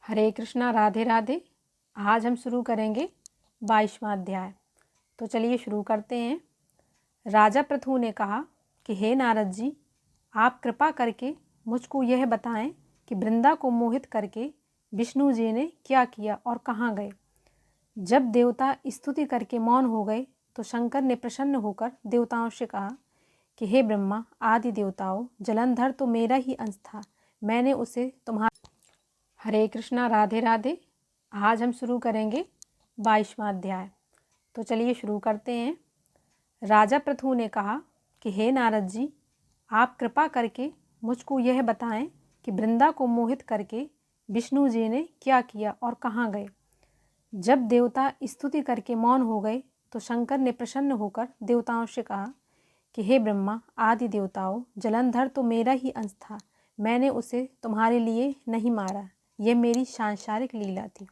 हरे कृष्णा, राधे राधे। आज हम शुरू करेंगे 22वां अध्याय। तो चलिए शुरू करते हैं। राजा पृथु ने कहा कि हे नारद जी, आप कृपा करके मुझको यह बताएं कि वृंदा को मोहित करके विष्णु जी ने क्या किया और कहाँ गए। जब देवता स्तुति करके मौन हो गए तो शंकर ने प्रसन्न होकर देवताओं से कहा कि हे ब्रह्मा आदि देवताओं, जलंधर तो मेरा ही अंश था, मैंने उसे तुम्हारा। हरे कृष्णा, राधे राधे। आज हम शुरू करेंगे 22वां अध्याय। तो चलिए शुरू करते हैं। राजा पृथु ने कहा कि हे नारद जी, आप कृपा करके मुझको यह बताएं कि वृंदा को मोहित करके विष्णु जी ने क्या किया और कहाँ गए। जब देवता स्तुति करके मौन हो गए तो शंकर ने प्रसन्न होकर देवताओं से कहा कि हे ब्रह्मा आदि देवताओं, जलंधर तो मेरा ही अंश था, मैंने उसे तुम्हारे लिए नहीं मारा, यह मेरी सांसारिक लीला थी।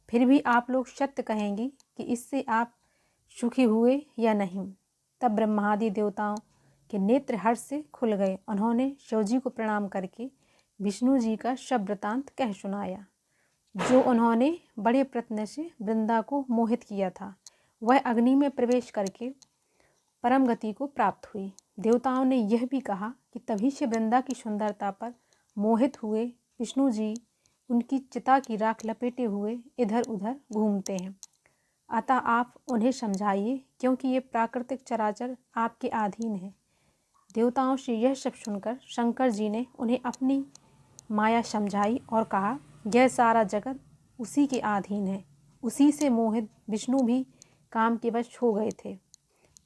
फिर भी आप लोग सत्य कहेंगी कि इससे आप सुखी हुए या नहीं। तब ब्रह्मादि देवताओं के नेत्र हर्ष से खुल गए। उन्होंने शिवजी को प्रणाम करके विष्णु जी का सब वृतांत कह सुनाया, जो उन्होंने बड़े प्रयत्न से वृंदा को मोहित किया था। वह अग्नि में प्रवेश करके परम गति को प्राप्त हुई। देवताओं ने यह भी कहा कि तभी से वृंदा की सुंदरता पर मोहित हुए विष्णु जी उनकी चिता की राख लपेटे हुए इधर उधर घूमते हैं। अतः आप उन्हें समझाइए, क्योंकि ये प्राकृतिक चराचर आपके अधीन है। देवताओं से यह सब सुनकर शंकर जी ने उन्हें अपनी माया समझाई और कहा, यह सारा जगत उसी के अधीन है। उसी से मोहित विष्णु भी काम के वश हो गए थे,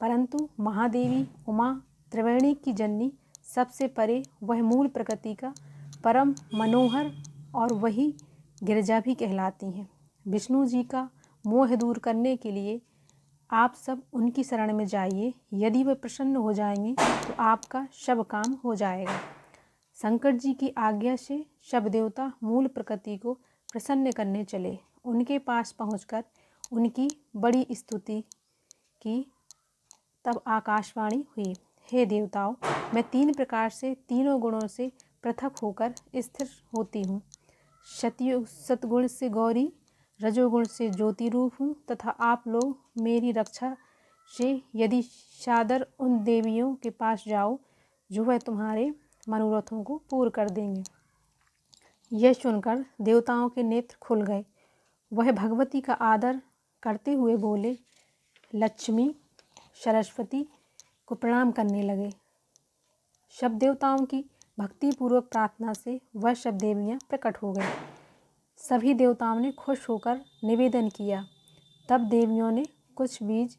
परंतु महादेवी उमा त्रिवेणी की जननी सबसे परे वह मूल प्रकृति का परम मनोहर और वही गिरजा भी कहलाती हैं। विष्णु जी का मोह दूर करने के लिए आप सब उनकी शरण में जाइए। यदि वे प्रसन्न हो जाएंगे तो आपका सब काम हो जाएगा। शंकर जी की आज्ञा से सब देवता मूल प्रकृति को प्रसन्न करने चले। उनके पास पहुंचकर उनकी बड़ी स्तुति की। तब आकाशवाणी हुई, हे देवताओं, मैं 3 प्रकार से तीनों गुणों से पृथक होकर स्थिर होती हूँ। सतगुण से गौरी, रजोगुण से ज्योति रूप हूँ तथा आप लोग मेरी रक्षा से यदि सादर उन देवियों के पास जाओ जो वह तुम्हारे मनोरथों को पूर्ण कर देंगे। यह सुनकर देवताओं के नेत्र खुल गए। वह भगवती का आदर करते हुए बोले, लक्ष्मी सरस्वती को प्रणाम करने लगे। सब देवताओं की भक्तिपूर्वक प्रार्थना से वह सब देवियाँ प्रकट हो गई। सभी देवताओं ने खुश होकर निवेदन किया। तब देवियों ने कुछ बीज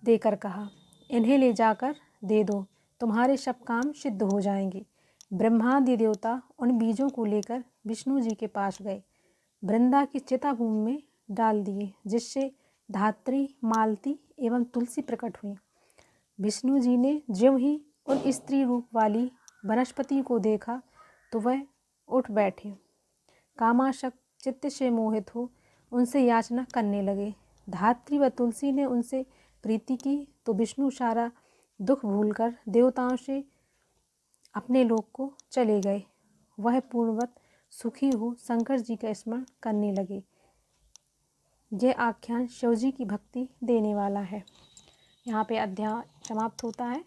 देकर कहा, इन्हें ले जाकर दे दो, तुम्हारे सब काम सिद्ध हो जाएंगे। ब्रह्मादि देवता उन बीजों को लेकर विष्णु जी के पास गए, वृंदा की चिता भूमि में डाल दिए, जिससे धात्री, मालती एवं तुलसी प्रकट हुई। विष्णु जी ने ज्यों ही उन स्त्री रूप वाली वनस्पति को देखा तो वह उठ बैठे, कामासक्त चित्त से मोहित हो उनसे याचना करने लगे। धात्री व तुलसी ने उनसे प्रीति की तो विष्णु सारा दुख भूलकर देवताओं से अपने लोक को चले गए। वह पूर्णवत सुखी हो शंकर जी का स्मरण करने लगे। यह आख्यान शिवजी की भक्ति देने वाला है। यहाँ पे अध्याय समाप्त होता है।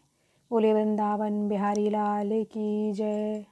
बोले वृंदावन बिहारी लाल की जय।